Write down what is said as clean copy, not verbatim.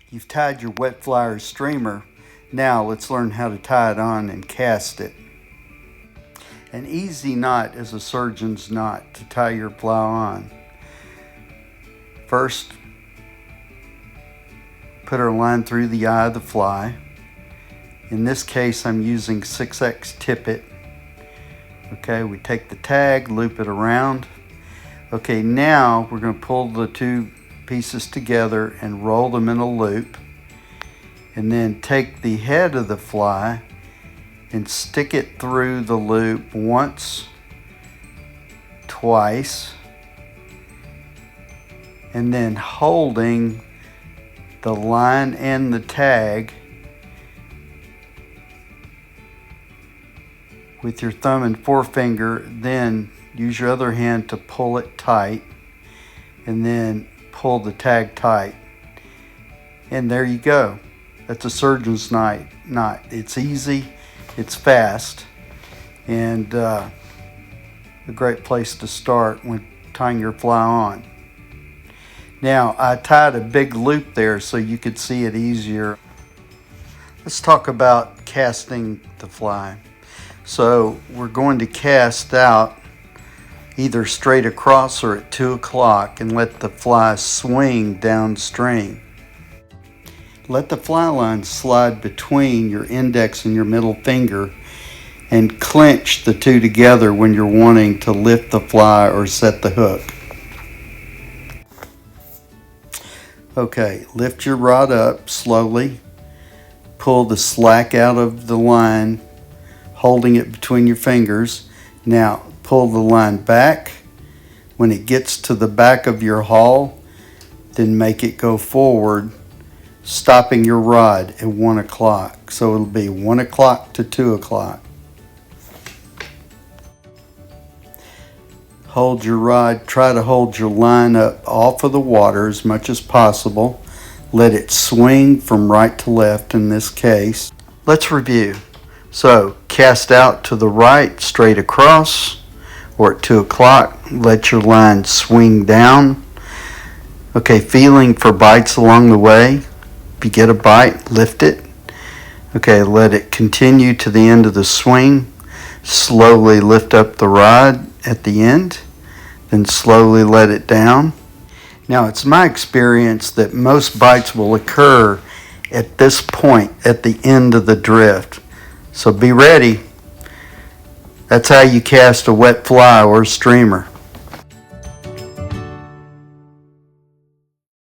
You've tied your wet fly or streamer. Now let's learn how to tie it on and cast it. An easy knot is a surgeon's knot to tie your fly on. First, put our line through the eye of the fly. In this case, I'm using 6X tippet. Okay, we take the tag, loop it around. Okay, now we're going to pull the two pieces together and roll them in a loop. And then take the head of the fly and stick it through the loop once, twice, and then holding the line and the tag with your thumb and forefinger, then use your other hand to pull it tight, and then pull the tag tight. And there you go. That's a surgeon's knot. It's easy, it's fast, and a great place to start when tying your fly on. Now, I tied a big loop there so you could see it easier. Let's talk about casting the fly. So we're going to cast out either straight across or at 2 o'clock and let the fly swing downstream. Let the fly line slide between your index and your middle finger and clench the two together when you're wanting to lift the fly or set the hook. Okay, lift your rod up slowly. Pull the slack out of the line, holding it between your fingers. Now pull the line back. When it gets to the back of your haul, then make it go forward, stopping your rod at 1 o'clock. So it'll be 1 o'clock to 2 o'clock. Hold your rod, try to hold your line up off of the water as much as possible. Let it swing from right to left in this case. Let's review. So cast out to the right, straight across, or at 2 o'clock, let your line swing down. Okay, feeling for bites along the way. If you get a bite, lift it. Okay, let it continue to the end of the swing. Slowly lift up the rod at the end, then slowly let it down. Now, it's my experience that most bites will occur at this point, at the end of the drift. So be ready. That's how you cast a wet fly or a streamer.